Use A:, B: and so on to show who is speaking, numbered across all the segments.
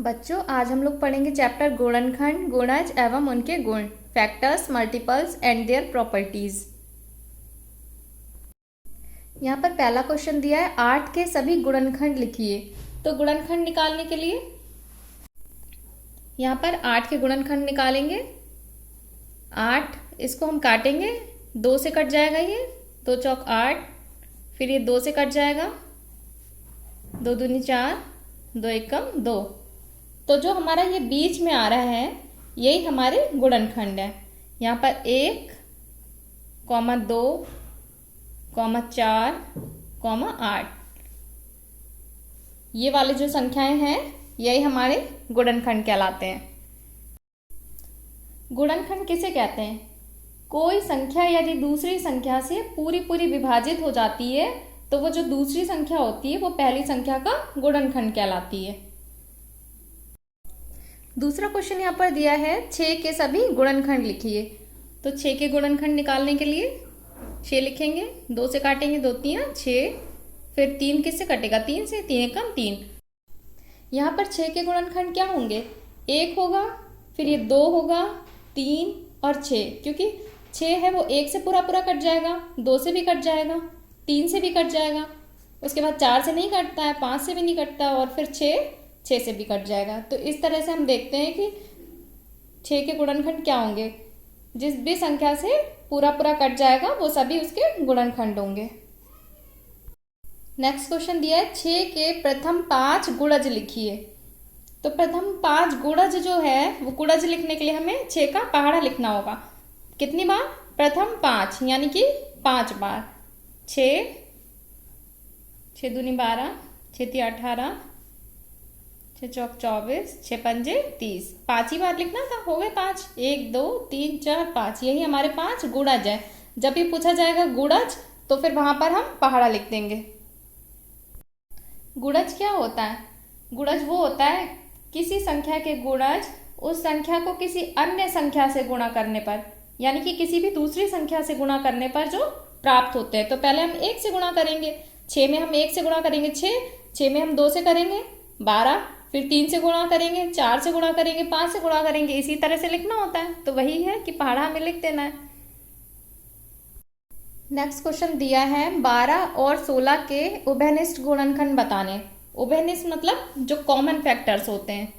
A: बच्चों, आज हम लोग पढ़ेंगे चैप्टर गुणनखंड, गुणज एवं उनके गुण, factors, multiples and their properties. यहाँ पर पहला क्वेश्चन दिया है 8 के सभी गुणनखंड लिखिए। तो गुणनखंड निकालने के लिए यहाँ पर 8 के गुणनखंड निकालेंगे। 8 इसको हम काटेंगे, 2 से कट जाएगा, ये 2 चौक 8, फिर ये 2 से कट जाएगा, 2 दूनी 4, 2 एकम 2। तो जो हमारा ये बीच में आ रहा है यही हमारे गुणनखंड है। यहाँ पर 1, 2, 4, 8, ये वाले जो संख्याएं हैं यही हमारे गुणनखंड कहलाते हैं। गुणनखंड किसे कहते हैं? कोई संख्या यदि दूसरी संख्या से पूरी विभाजित हो जाती है तो वो जो दूसरी संख्या होती है वो पहली संख्या का गुणनखंड कहलाती है। दूसरा क्वेश्चन यहाँ पर दिया है 6 के सभी गुणनखंड लिखिए। तो 6 के गुणनखंड निकालने के लिए 6 लिखेंगे, 2 से काटेंगे, 2 3 6, फिर 3 किससे कटेगा? 3 से, 3 एकम 3। यहाँ पर 6 के गुणनखंड क्या होंगे? 1 होगा, फिर ये 2 होगा, 3 और 6, क्योंकि 6 है वो 1 से पूरा कट जाएगा, 2 से भी कट जाएगा, 3 से भी कट जाएगा, उसके बाद 4 से नहीं कटता है, 5 से भी नहीं कटता, और फिर 6 से भी कट जाएगा। तो इस तरह से हम देखते हैं कि 6 के गुणनखंड क्या होंगे। जिस भी संख्या से पूरा कट जाएगा वो सभी उसके गुणनखंड होंगे। नेक्स्ट क्वेश्चन दिया है 6 के प्रथम 5 गुणज लिखिए। तो प्रथम 5 गुणज जो है वो गुणज लिखने के लिए हमें 6 का पहाड़ा लिखना होगा। कितनी बार? प्रथम 5, यानी कि 5 बार। 6 दूनी 12, 6 ती 18, 6 चौक 24, 6 पंजे 30, 5 ही बार लिखना था, हो गए 5। 1 2 3 4 5, यही हमारे 5 गुणज है। जब भी पूछा जाएगा गुणज तो फिर वहां पर हम पहाड़ा लिख देंगे। गुणज क्या होता है? गुणज वो होता है किसी संख्या के गुणज उस संख्या को किसी अन्य संख्या से गुणा करने पर, यानी कि किसी भी दूसरी संख्या से गुणा करने पर जो प्राप्त होते हैं। तो पहले हम 1 से गुणा करेंगे, 6 में हम 1 से गुणा करेंगे 6 में हम 2 से करेंगे 12, फिर 3 से गुणा करेंगे, 4 से गुणा करेंगे, 5 से गुणा करेंगे, इसी तरह से लिखना होता है। तो वही है कि पहाड़ा हमें लिख देना है। नेक्स्ट क्वेश्चन दिया है 12 और 16 के उभयनिष्ठ गुणनखंड बताने। उभयनिष्ठ मतलब जो कॉमन फैक्टर्स होते हैं।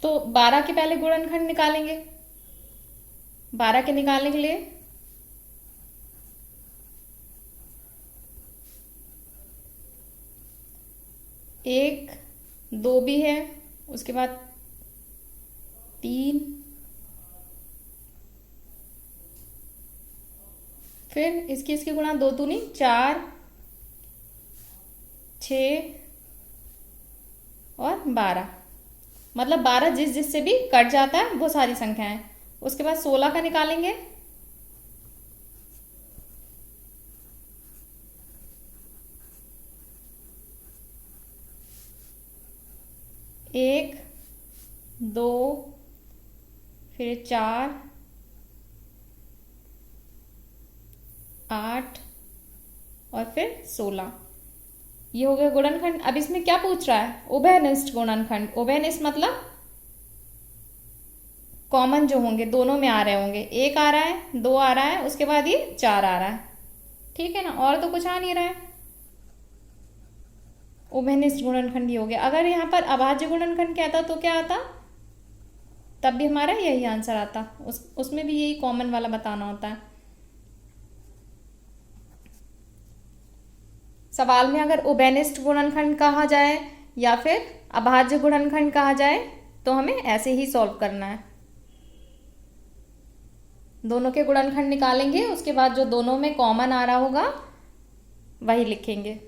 A: तो 12 के पहले गुणनखंड निकालेंगे। 12 के निकालने के लिए 1 2 भी है, उसके बाद 3, फिर इसकी गुणा 2 दूनी 4, 6 और 12, मतलब 12 जिस से भी कट जाता है वो सारी संख्याएं। उसके बाद 16 का निकालेंगे। 1 2, फिर 4, 8 और फिर 16, ये हो गया गुणनखंड। अब इसमें क्या पूछ रहा है? उभयनिष्ठ गुणनखंड। उभयनिष्ठ मतलब कॉमन जो होंगे, दोनों में आ रहे होंगे। 1 आ रहा है, 2 आ रहा है, उसके बाद ये 4 आ रहा है, ठीक है ना, और तो कुछ आ नहीं रहा है। उभयनिष्ठ गुणनखंड ही हो गया। अगर यहाँ पर अभाज्य गुणनखंड कहता तो क्या आता? तब भी हमारा यही आंसर आता, उसमें भी यही कॉमन वाला बताना होता है। सवाल में अगर उभयनिष्ठ गुणनखंड कहा जाए या फिर अभाज्य गुणनखंड कहा जाए तो हमें ऐसे ही सॉल्व करना है। दोनों के गुणनखंड निकालेंगे, उसके बाद जो दोनों में कॉमन आ रहा होगा वही लिखेंगे।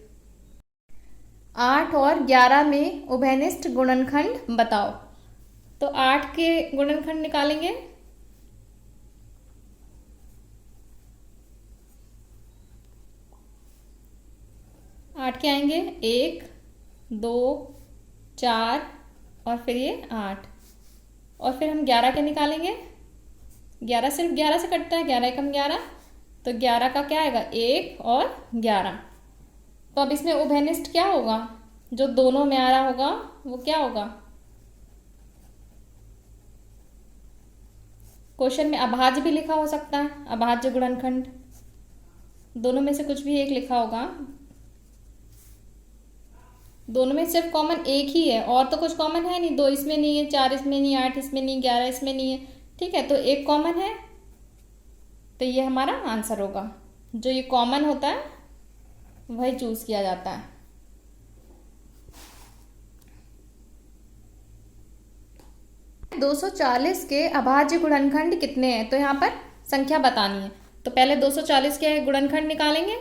A: 8 और 11 में उभयनिष्ठ गुणनखंड बताओ। तो 8 के गुणनखंड निकालेंगे। 8 के आएंगे 1 2 4 और फिर ये 8, और फिर हम 11 के निकालेंगे। 11 सिर्फ 11 से कटता है, 11 एकम 11, तो 11 का क्या आएगा? 1 और 11, तो अब इसमें उभयनिष्ठ क्या होगा, जो दोनों में आ रहा होगा वो क्या होगा। क्वेश्चन में अभाज्य भी लिखा हो सकता है, अभाज्य गुणनखंड, दोनों में से कुछ भी एक लिखा होगा। दोनों में सिर्फ कॉमन एक ही है, और तो कुछ कॉमन है नहीं, 2 इसमें नहीं है, 4 इसमें नहीं, 8 इसमें नहीं, 11 इसमें नहीं है, ठीक है, तो एक कॉमन है, तो ये हमारा आंसर होगा। जो ये कॉमन होता है वही चूज किया जाता है। दो 240 के अभाज्य गुणनखंड कितने हैं, तो यहाँ पर संख्या बतानी है। तो पहले 240 के गुणनखंड निकालेंगे।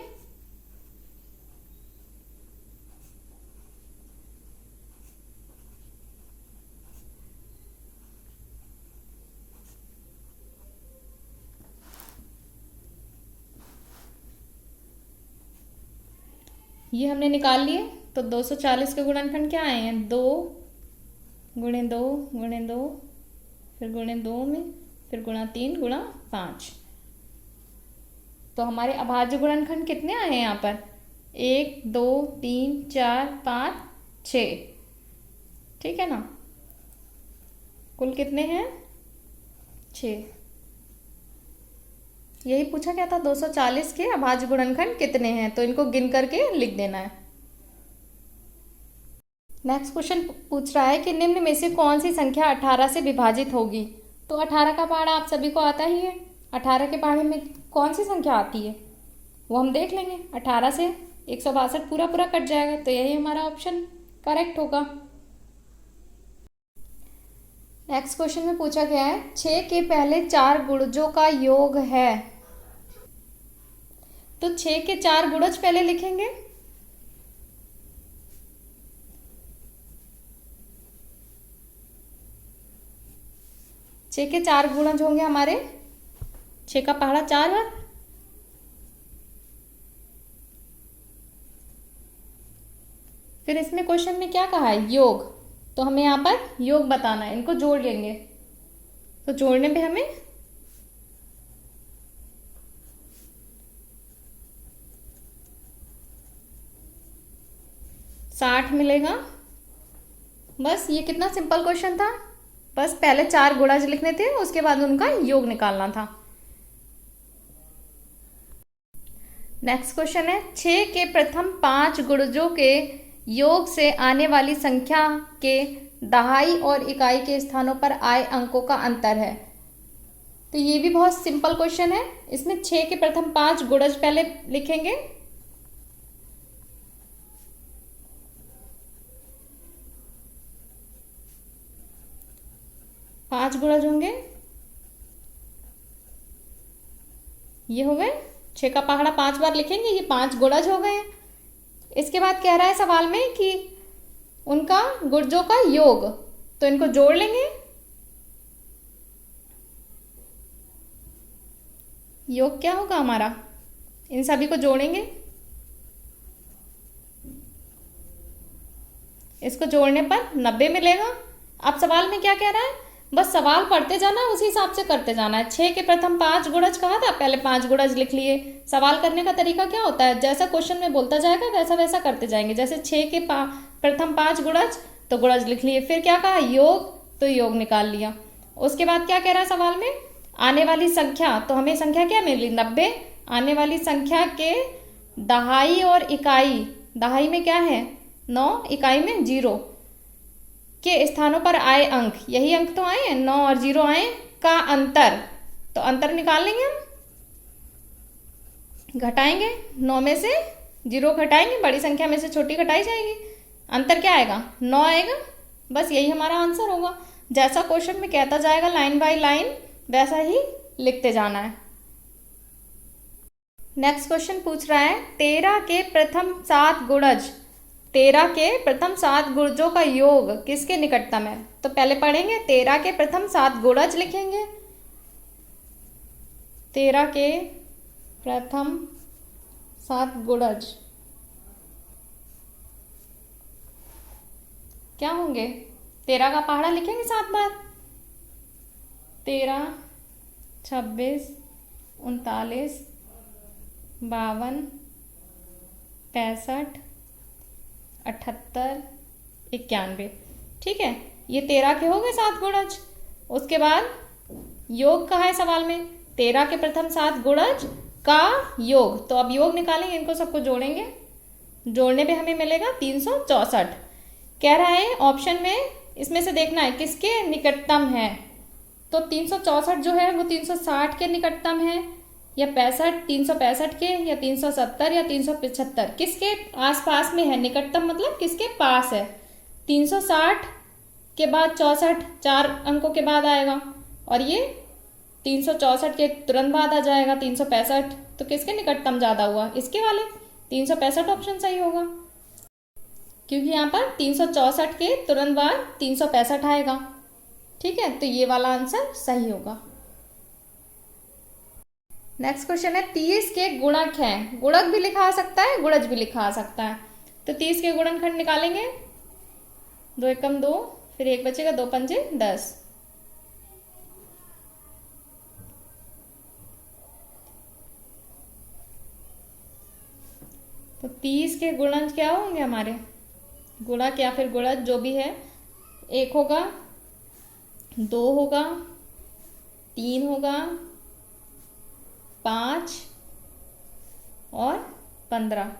A: ये हमने निकाल लिए। तो 240 के गुणनखंड क्या आए हैं, 2 गुणे 2 गुणे 2, फिर गुणे 2 में, फिर गुणा 3 गुणा 5। तो हमारे अभाज्य गुणनखंड कितने आए हैं यहाँ पर, 1 2 3 4 5 6, ठीक है ना। कुल कितने हैं, 6। यही पूछा गया था, 240 के अभाज्य गुणनखंड कितने हैं, तो इनको गिन करके लिख देना है। नेक्स्ट क्वेश्चन पूछ रहा है कि निम्न में से कौन सी संख्या 18 से विभाजित होगी। तो 18 का पहाड़ा आप सभी को आता ही है। 18 के पहाड़े में कौन सी संख्या आती है वो हम देख लेंगे। 18 से 162 पूरा पूरा कट जाएगा, तो यही हमारा ऑप्शन करेक्ट होगा। नेक्स्ट क्वेश्चन में पूछा गया है 6 के पहले 4 गुणजों का योग है। तो 6 के 4 गुणज पहले लिखेंगे। छः के 4 गुणज होंगे हमारे, 6 का पहाड़ा 4 है। फिर इसमें क्वेश्चन में क्या कहा है, योग, तो हमें यहाँ पर योग बताना है, इनको जोड़ लेंगे। तो जोड़ने पे हमें 60 मिलेगा। बस ये कितना सिंपल क्वेश्चन था, बस पहले 4 गुणज लिखने थे, उसके बाद उनका योग निकालना था। नेक्स्ट क्वेश्चन है 6 के प्रथम 5 गुणजों के योग से आने वाली संख्या के दहाई और इकाई के स्थानों पर आए अंकों का अंतर है। तो ये भी बहुत सिंपल क्वेश्चन है। इसमें 6 के प्रथम 5 गुणज पहले लिखेंगे। पांच गुणज होंगे, ये हो गए। 6 का पहाड़ा 5 बार लिखेंगे, ये 5 गुणज हो गए। इसके बाद कह रहा है सवाल में कि उनका गुणजों का योग, तो इनको जोड़ लेंगे। योग क्या होगा हमारा, इन सभी को जोड़ेंगे। इसको जोड़ने पर 90 मिलेगा। अब सवाल में क्या कह रहा है, बस सवाल पढ़ते जाना, उसी हिसाब से करते जाना है। 6 के प्रथम 5 गुणज कहा था, पहले 5 गुणज लिख लिए। सवाल करने का तरीका क्या होता है, जैसा क्वेश्चन में बोलता जाएगा वैसा वैसा करते जाएंगे। जैसे 6 के प्रथम 5 गुणज, तो गुणज लिख लिए। फिर क्या कहा, योग, तो योग निकाल लिया। उसके बाद क्या कह रहा है सवाल में, आने वाली संख्या, तो हमें संख्या क्या मिली, 90। आने वाली संख्या के दहाई और इकाई, दहाई में क्या है 9, इकाई में 0 के स्थानों पर आए अंक, यही अंक तो आए हैं, 9 और 0 आए, का अंतर, तो अंतर निकाल लेंगे हम। घटाएंगे, 9 में से 0 घटाएंगे, बड़ी संख्या में से छोटी घटाई जाएगी, अंतर क्या आएगा, 9 आएगा। बस यही हमारा आंसर होगा। जैसा क्वेश्चन में कहता जाएगा लाइन बाय लाइन, वैसा ही लिखते जाना है। नेक्स्ट क्वेश्चन पूछ रहा है 13 के प्रथम 7 गुणज, 13 के प्रथम 7 गुणजों का योग किसके निकटतम है। तो पहले पढ़ेंगे, 13 के प्रथम 7 गुणज लिखेंगे। 13 के प्रथम 7 गुणज क्या होंगे, 13 का पहाड़ा लिखेंगे 7 बार, 13, 26, 39, 52, 65, 78, 91। ठीक है, ये 13 के हो गए 7 गुणज। उसके बाद योग कहा है सवाल में, 13 के प्रथम 7 गुणज का योग। तो अब योग निकालेंगे, इनको सबको जोड़ेंगे, जोड़ने पे हमें मिलेगा 364। कह रहा है ऑप्शन में इसमें से देखना है किसके निकटतम है। तो 364 जो है वो 360 के निकटतम है, या 365 के, या 370, या 375, किसके आसपास में है। निकटतम मतलब किसके पास है। 360 के बाद 64 4 अंकों के बाद आएगा, और ये 364 के तुरंत बाद आ जाएगा 365। तो किसके निकटतम ज्यादा हुआ, इसके वाले 365 ऑप्शन सही होगा, क्योंकि यहाँ पर 364 के तुरंत बाद 365 आएगा। ठीक है, तो ये वाला आंसर सही होगा। नेक्स्ट क्वेश्चन है 30 के गुणक हैं। गुणक भी लिखा आ सकता है, गुणज भी लिखा आ सकता है। तो 30 के गुणनखंड निकालेंगे, 2 एकम 2, फिर 1 बचेगा, 2 पंजे 10। तो 30 के गुणज क्या होंगे हमारे, गुणक या फिर गुणज जो भी है, 1 होगा, 2 होगा, 3 होगा, 5 और 15,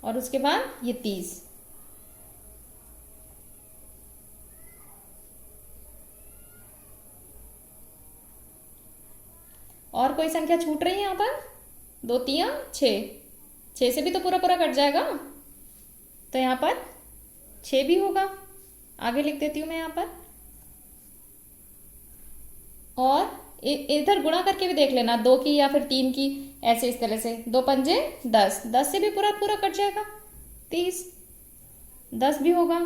A: और उसके बाद ये 30। और कोई संख्या छूट रही है यहाँ पर, 2 3 6, 6 से भी तो पूरा पूरा कट जाएगा, तो यहाँ पर 6 भी होगा। आगे लिख देती हूँ मैं यहाँ पर, और इधर गुणा करके भी देख लेना, 2 की या फिर 3 की, ऐसे इस तरह से। 2 पंजे 10, 10 से भी पूरा पूरा कट जाएगा 30, 10 भी होगा।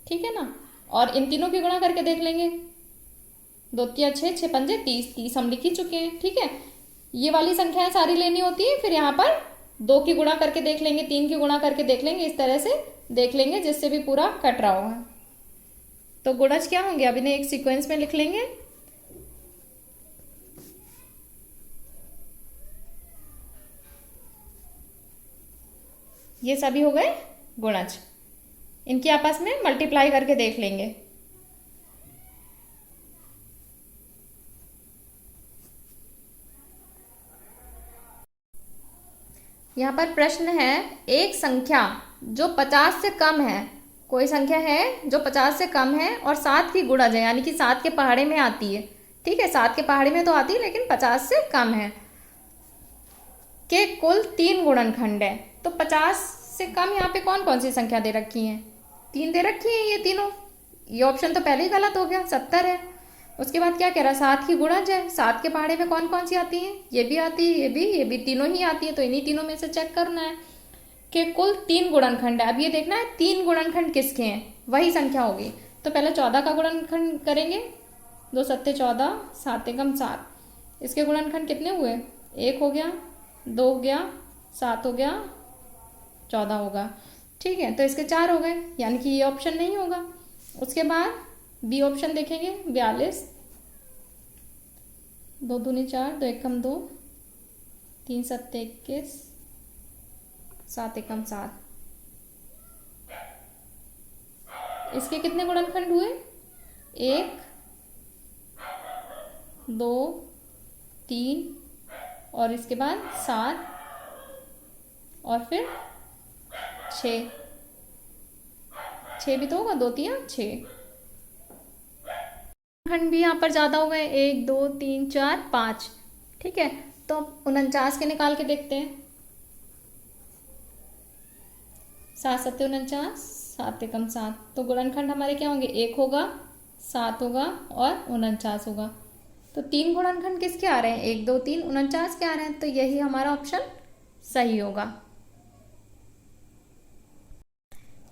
A: ठीक है ना, और इन तीनों की गुणा करके देख लेंगे, 2 3 6, 6 पंजे 30, 30 हम लिख ही चुके हैं। ठीक है, ये वाली संख्याएं सारी लेनी होती है, फिर यहाँ पर 2 की गुणा करके देख लेंगे, 3 की गुणा करके देख लेंगे, इस तरह से देख लेंगे जिससे भी पूरा कट रहा होगा। तो गुणज क्या होंगे, अब इन्हें एक सीक्वेंस में लिख लेंगे। ये सभी हो गए गुणज, इनकी आपस में मल्टीप्लाई करके देख लेंगे। यहाँ पर प्रश्न है, एक संख्या जो 50 से कम है, कोई संख्या है जो 50 से कम है और 7 की गुणज है, यानी कि 7 के पहाड़े में आती है। ठीक है, 7 के पहाड़े में तो आती है लेकिन 50 से कम है, के कुल 3 गुणनखंड है। तो 50 से कम यहाँ पे कौन कौन सी संख्या दे रखी है, 3 दे रखी है, ये तीनों। ये ऑप्शन तो पहले ही गलत हो गया, 70 है। उसके बाद क्या कह रहा है, 7 की गुणज है, 7 के पहाड़े में कौन कौन सी आती है, ये भी आती है, ये भी तीनों ही आती है। तो इन्हीं तीनों में से चेक करना है कि कुल 3 गुणनखंड है। अब ये देखना है 3 गुणनखंड किसके हैं, वही संख्या होगी। तो पहले 14 का गुणनखंड करेंगे, 2 सत्ते 14, 7 एकम 7। इसके गुणनखंड कितने हुए, 1 हो गया, 2 हो गया, 7 हो गया, 14 होगा। ठीक है, तो इसके 4 हो गए, यानी कि ये ऑप्शन नहीं होगा। उसके बाद बी ऑप्शन देखेंगे, 42, 2 दूनी 4, 2 एकम 2, 3 सत्ते 21, 7 एकम 7। इसके कितने गुणनखंड हुए, 1 2 3, और इसके बाद 7, और फिर 6, 6 भी तो होगा, 2 3 6। खंड भी यहाँ पर ज्यादा हो गए, 1 2 3 4 5। ठीक है, तो 49 के निकाल के देखते हैं, 7 सत्ते 49, 7 एकम 7। तो गुणनखंड हमारे क्या होंगे, 1 होगा, 7 होगा और 49 होगा। तो 3 गुणनखंड किसके आ रहे हैं, 1 2 3 49 के आ रहे हैं। तो यही हमारा ऑप्शन सही होगा।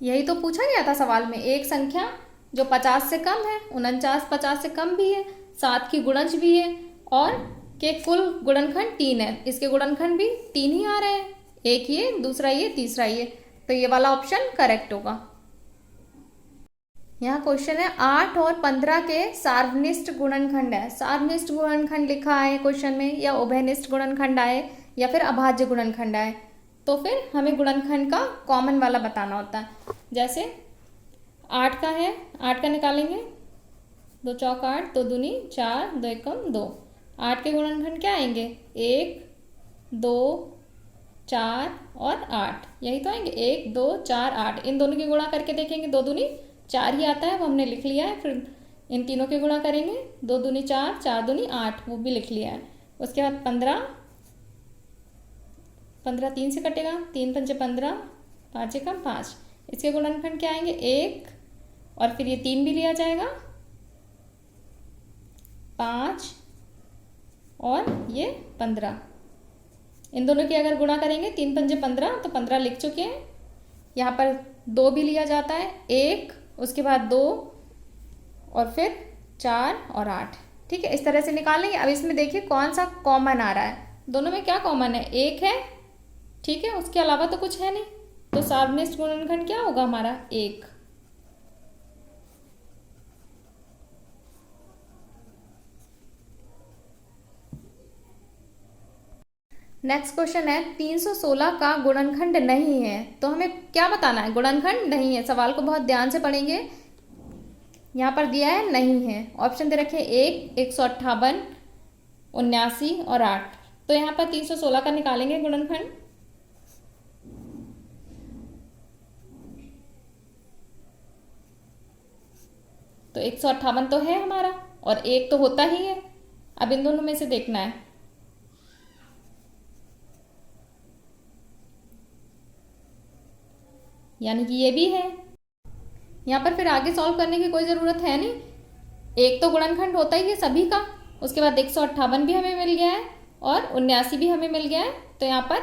A: यही तो पूछा गया था सवाल में, एक संख्या जो 50 से कम है, 49 50 से कम भी है, 7 की गुणज भी है, और के कुल गुणनखंड 3 है। इसके गुणनखंड भी 3 ही आ रहे हैं, एक ये, दूसरा ये, तीसरा ये। तो ये वाला ऑप्शन करेक्ट होगा। यहाँ क्वेश्चन है 8 और 15 के सार्वनिष्ठ गुणनखंड है। सार्वनिष्ठ गुणनखंड लिखा है क्वेश्चन में, या उभयनिष्ठ गुणनखंड आए, या फिर अभाज्य गुणनखंड आए, तो फिर हमें गुणनखंड का कॉमन वाला बताना होता है। जैसे 8 का है, 8 का निकालेंगे, 2 चौक 8, 2 दूनी 4, 2 एकम 2। 8 के गुणनखंड क्या आएंगे? 1, 2, 4 और 8, यही तो आएंगे। 1, 2, 4, 8। इन दोनों की गुणा करके देखेंगे, 2 दूनी 4 ही आता है, वो हमने लिख लिया है। फिर इन तीनों की गुणा करेंगे, 2 दूनी 4, 4 दूनी 8, वो भी लिख लिया है। उसके बाद 15, 15 3 से कटेगा, 3 पंचे 15, 5 एकम 5। इसके गुणनखंड क्या आएंगे? 1, और फिर ये 3 भी लिया जाएगा, 5 और ये 15। इन दोनों की अगर गुणा करेंगे, 3 पंजे 15, तो 15 लिख चुके हैं। यहाँ पर 2 भी लिया जाता है, 1, उसके बाद 2 और फिर 4 और 8। ठीक है, इस तरह से निकालेंगे। अब इसमें देखिए कौन सा कॉमन आ रहा है। दोनों में क्या कॉमन है? 1 है, ठीक है, उसके अलावा तो कुछ है नहीं, तो सार्वनिष्ठ गुणनखंड क्या होगा हमारा? 1। नेक्स्ट क्वेश्चन है 316 का गुणनखंड नहीं है, तो हमें क्या बताना है? गुणनखंड नहीं है। सवाल को बहुत ध्यान से पढ़ेंगे। यहाँ पर दिया है नहीं है, ऑप्शन दे रखे 1, 158, 79 और 8। तो यहाँ पर 316 का निकालेंगे गुणनखंड। तो 158 तो है हमारा, और 1 तो होता ही है। अब इन दोनों में से देखना है। यानी कि ये भी है। यहाँ पर फिर आगे सॉल्व करने की कोई ज़रूरत है नहीं, 1 तो गुणनखंड होता ही है सभी का। उसके बाद 158 भी हमें मिल गया है और 79 भी हमें मिल गया है। तो यहाँ पर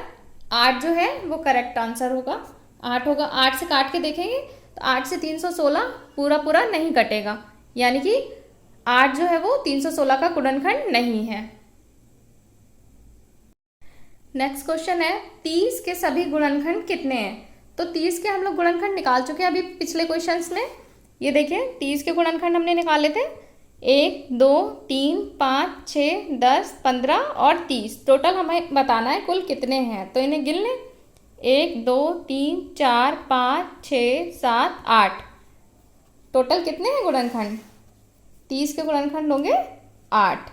A: 8 जो है वो करेक्ट आंसर होगा। 8 होगा। 8 से काट के देखेंगे तो 8 से 316 पूरा पूरा नहीं कटेगा, यानी कि 8 जो है वो 316 का गुणनखंड नहीं है। नेक्स्ट क्वेश्चन है 30 के सभी गुणनखंड कितने हैं? तो 30 के हम लोग गुणनखंड निकाल चुके हैं अभी पिछले क्वेश्चंस में। ये देखिए 30 के गुणनखंड हमने निकाले थे, 1, 2, 3, 5, 6, 10, 15 और 30। टोटल हमें बताना है कुल कितने हैं, तो इन्हें गिन लें। 1, 2, 3, 4, 5, 6, 7, 8। टोटल कितने हैं गुणनखंड? 30 के गुणनखंड होंगे 8।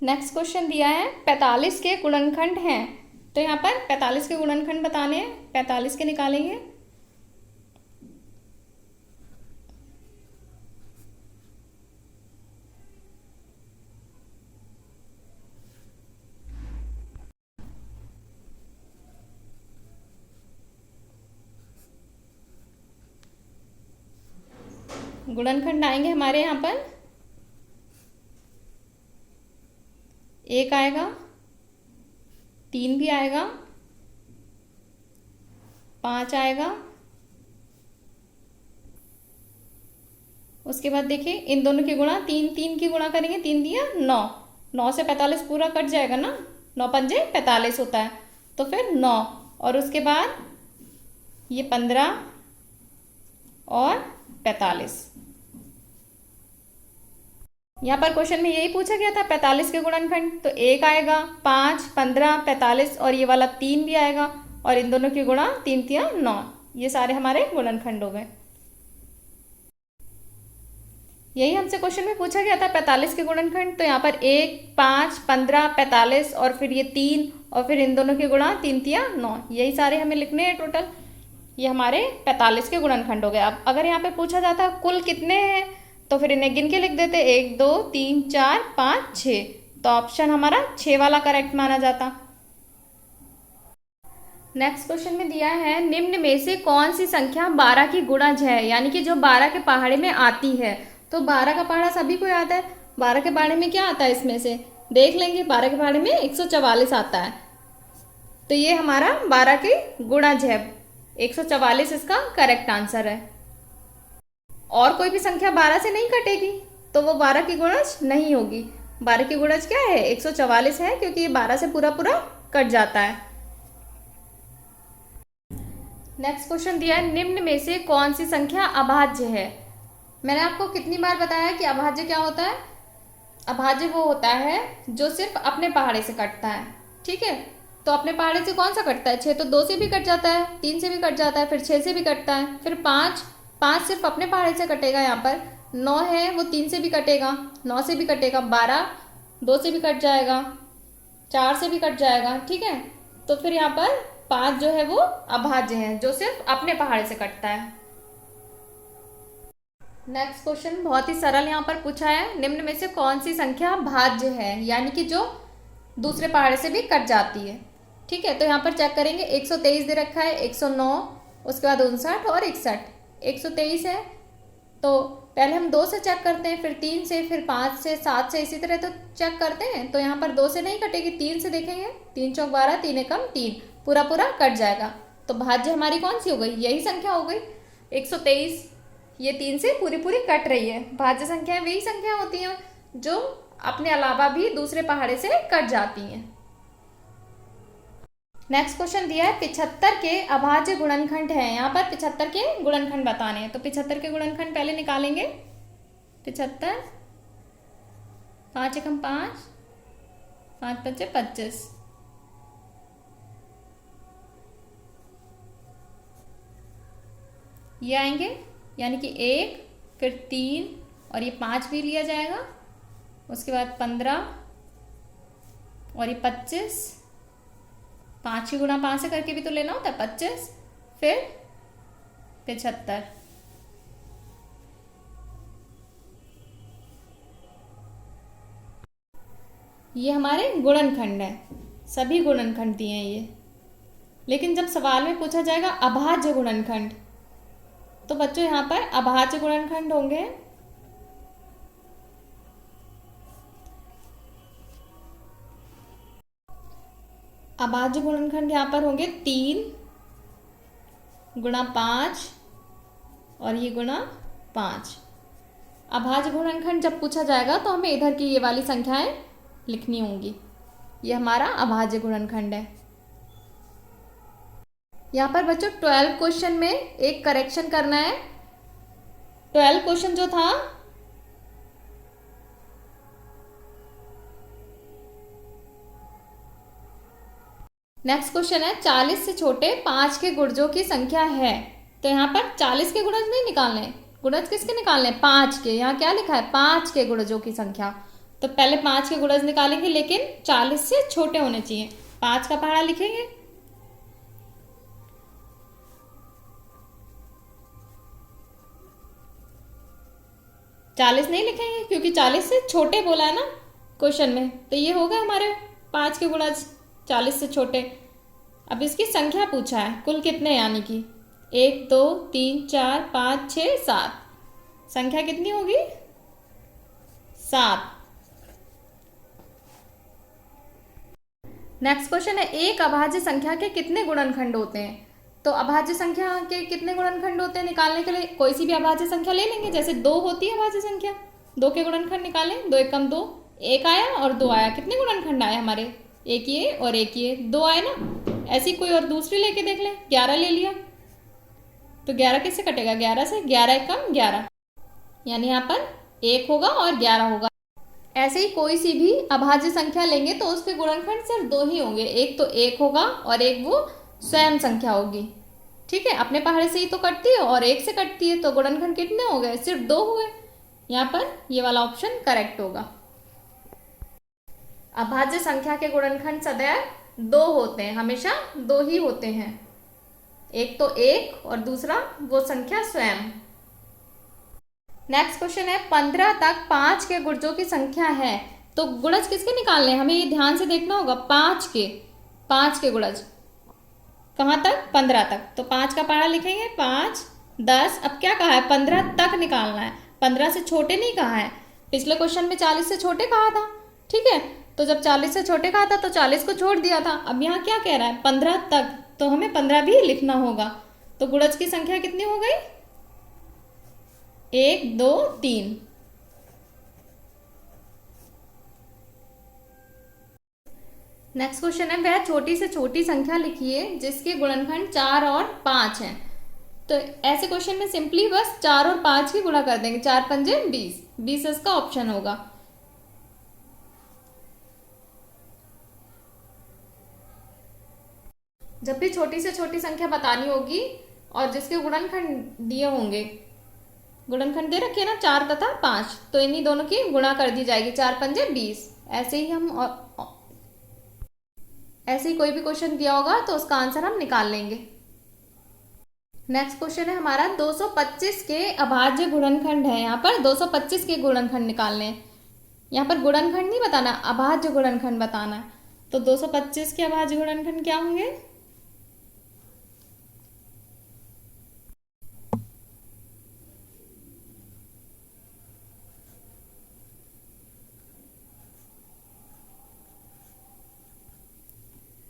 A: नेक्स्ट क्वेश्चन दिया है 45 के गुणनखंड हैं, तो यहाँ पर 45 के गुणनखंड बताने हैं। 45 के निकालेंगे। गुणनखंड आएंगे हमारे यहाँ पर 1 आएगा, 3 भी आएगा, 5 आएगा। उसके बाद देखिए इन दोनों की गुणा, 3 3 की गुणा करेंगे, 3 दिया 9, 9 से 45 पूरा कट जाएगा ना, 9 पंजे 45 होता है, तो फिर 9 और उसके बाद ये 15 और 45। यहाँ पर क्वेश्चन में यही पूछा गया था 45 के गुणनखंड, तो 1 आएगा, 5, 15, 45 और ये वाला 3 भी आएगा, और इन दोनों की गुणा 3 3 9। ये सारे हमारे गुणनखंड हो गए। यही हमसे क्वेश्चन में पूछा गया था 45 के गुणनखंड, तो यहाँ पर 1, 5, 15, 45 और फिर ये 3 और फिर इन दोनों की गुणा 3 3 9। यही सारे हमें लिखने हैं टोटल। ये हमारे 45 के गुणनखंड हो गए। अब अगर यहाँ पे पूछा जाता कुल कितने हैं, तो फिर इन्हें गिन के लिख देते, 1, 2, 3, 4, 5, 6। तो ऑप्शन हमारा 6 वाला करेक्ट माना जाता। नेक्स्ट क्वेश्चन में दिया है निम्न में से कौन सी संख्या 12 की गुणज है, यानी कि जो 12 के पहाड़े में आती है। तो 12 का पहाड़ा सभी को याद है। 12 के पहाड़े में क्या आता है, इसमें से देख लेंगे। 12 के पहाड़े में 144 आता है, तो ये हमारा 12 की गुणज है। 144 इसका करेक्ट आंसर है। और कोई भी संख्या 12 से नहीं कटेगी, तो वो 12 की गुणज नहीं होगी। 12 की गुणज क्या है? 144 है, क्योंकि ये 12 से पूरा पूरा कट जाता है। नेक्स्ट क्वेश्चन दिया है निम्न में से कौन सी संख्या अभाज्य है। मैंने आपको कितनी बार बताया कि अभाज्य क्या होता है। अभाज्य वो होता है जो सिर्फ अपने पहाड़े से कटता है। ठीक है, तो अपने पहाड़े से कौन सा कटता है? 6 तो 2 से भी कट जाता है, 3 से भी कट जाता है, फिर 6 से भी कटता है, फिर 5, 5 सिर्फ अपने पहाड़े से कटेगा। यहाँ पर 9 है, वो 3 से भी कटेगा, 9 से भी कटेगा, 12 2 से भी कट जाएगा, 4 से भी कट जाएगा। ठीक है, तो फिर यहाँ पर 5 जो है वो अभाज्य है, जो सिर्फ अपने पहाड़े से कटता है। नेक्स्ट क्वेश्चन बहुत ही सरल यहाँ पर पूछा है, निम्न में से कौन सी संख्या भाज्य है, यानी कि जो दूसरे पहाड़े से भी कट जाती है। ठीक है, तो यहाँ पर चेक करेंगे, 123 दे रखा है, 109, उसके बाद 59 और 61। 123 है तो पहले हम 2 से चेक करते हैं, फिर 3 से, फिर 5 से, 7 से, इसी तरह तो चेक करते हैं। तो यहाँ पर 2 से नहीं कटेगी, 3 से देखेंगे, 3 चौक 12, 3 एकम 3, पूरा पूरा कट जाएगा। तो भाज्य हमारी कौन सी हो गई? यही संख्या हो गई 123। ये 3 से पूरी पूरी कट रही है। भाज्य संख्याएं वही संख्या होती हैं जो अपने अलावा भी दूसरे पहाड़े से कट जाती हैं। नेक्स्ट क्वेश्चन दिया है 75 के अभाज्य गुणनखंड है। यहाँ पर 75 के गुणनखंड बताने हैं, तो 75 के गुणनखंड पहले निकालेंगे। 75, 5 एकम 5, 5 पच्चे 25, ये आएंगे, यानी कि 1, फिर 3 और ये 5 भी लिया जाएगा, उसके बाद 15 और ये 25, 5 की गुणा 5 से करके भी तो लेना होता है, 25, फिर 75। ये हमारे गुणनखंड है, सभी गुणनखंड दिए हैं ये। लेकिन जब सवाल में पूछा जाएगा अभाज्य गुणनखंड, तो बच्चों यहाँ पर अभाज्य गुणनखंड होंगे अभाज्य गुणनखंड यहाँ पर होंगे 3 गुणा 5 और ये गुणा 5। अभाज्य गुणनखंड जब पूछा जाएगा तो हमें इधर की ये वाली संख्याएं लिखनी होंगी। ये हमारा अभाज्य गुणनखंड है। यहाँ पर बच्चों 12 क्वेश्चन में एक करेक्शन करना है। 12 क्वेश्चन जो था नेक्स्ट क्वेश्चन है 40 से छोटे 5 के गुणजों की संख्या है। तो यहाँ पर 40 के गुणज नहीं निकालने, गुणज किसके निकालने? 5 के। यहाँ क्या लिखा है? 5 के गुणजों की संख्या। तो पहले 5 के गुणज निकालेंगे, लेकिन 40 से छोटे होने चाहिए। 5 का पहाड़ा लिखेंगे, चालीस नहीं लिखेंगे क्योंकि 40 से छोटे बोला है ना क्वेश्चन में। तो ये होगा हमारे 5 के गुणज 40 से छोटे। अब इसकी संख्या पूछा है, कुल कितने, यानी कि 1 2 3 4 5 6 7। संख्या कितनी होगी? 7। नेक्स्ट क्वेश्चन है एक अभाज्य संख्या के कितने गुणनखंड होते हैं। तो अभाज्य संख्या के कितने गुणनखंड होते हैं निकालने के लिए कोई सी भी अभाज्य संख्या ले लेंगे। जैसे 2 होती है अभाज्य संख्या, 2 के गुणनखंड निकालें। 2 एकम 2, 1 आया और 2 आया, कितने गुणनखंड आए हमारे? एक ये और एक ये, 2 आए ना। ऐसी कोई और दूसरी लेके देख लें, 11 ले लिया तो 11 किससे कटेगा? 11 से। 11 एकम 11, यानी यहाँ पर 1 होगा और 11 होगा। ऐसे ही कोई सी भी अभाज्य संख्या लेंगे तो उसके गुणनखंड सिर्फ 2 ही होंगे। एक तो 1 होगा और एक वो स्वयं संख्या होगी। ठीक है, अपने पहाड़े से ही तो कटती है और 1 से कटती है, तो गुणनखंड कितने हो गए? सिर्फ 2 हुए। यहाँ पर ये वाला ऑप्शन करेक्ट होगा। अभाज्य संख्या के गुणनखंड सदैव 2 होते हैं, हमेशा 2 ही होते हैं। एक तो 1 और दूसरा वो संख्या स्वयं। नेक्स्ट क्वेश्चन है 15 तक 5 के गुणजों की संख्या है। तो गुणज किसके निकालने हैं हमें? ये ध्यान से देखना होगा। 5 के गुणज कहाँ तक? 15 तक। तो 5 का पहाड़ा लिखेंगे, 5 10। अब क्या कहा है? 15 तक निकालना है, 15 से छोटे नहीं कहा है। पिछले क्वेश्चन में 40 से छोटे कहा था। ठीक है, तो जब 40 से छोटे कहा था तो 40 को छोड़ दिया था। अब यहाँ क्या कह रहा है? 15 तक, तो हमें 15 भी लिखना होगा। तो गुणज की संख्या कितनी हो गई? 1 2 3। नेक्स्ट क्वेश्चन है वह छोटी से छोटी संख्या लिखिए जिसके गुणनखंड 4 और 5 हैं। तो ऐसे क्वेश्चन में सिंपली बस 4 और 5 की गुणा कर देंगे, 4 पंजे 20, 20 इसका ऑप्शन होगा। जब भी छोटी से छोटी संख्या बतानी होगी और जिसके गुणनखंड दिए होंगे, गुणनखंड दे रखे ना 4 तथा 5, तो इन्हीं दोनों की गुणा कर दी जाएगी, 4 पंजे 20। ऐसे ही हम ऐसे ही कोई भी क्वेश्चन दिया होगा तो उसका आंसर हम निकाल लेंगे। नेक्स्ट क्वेश्चन है हमारा 225 के अभाज्य गुणनखंड है। यहाँ पर 225 के गुणनखंड निकालने हैं। यहाँ पर गुणनखंड नहीं बताना, अभाज्य गुणनखंड बताना है। तो 225 के अभाज्य गुणनखंड क्या होंगे?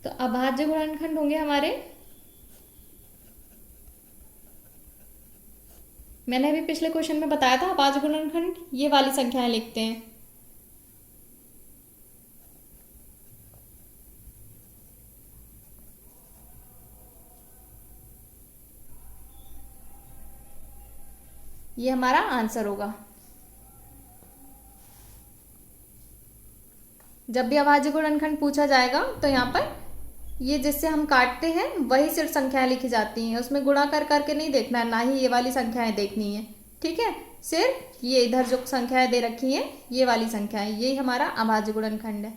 A: तो अभाज्य गुणनखंड होंगे हमारे, मैंने अभी पिछले क्वेश्चन में बताया था, अभाज्य गुणनखंड ये वाली संख्याएं लिखते हैं। ये हमारा आंसर होगा। जब भी अभाज्य गुणनखंड पूछा जाएगा तो यहाँ पर ये जिससे हम काटते हैं वही सिर्फ संख्याएं लिखी जाती हैं, उसमें गुणा कर करके नहीं देखना है, ना ही ये वाली संख्याएं देखनी है। ठीक है, सिर्फ ये इधर जो संख्याएं दे रखी हैं ये वाली संख्याएं, यही हमारा अभाज्य गुणनखंड है।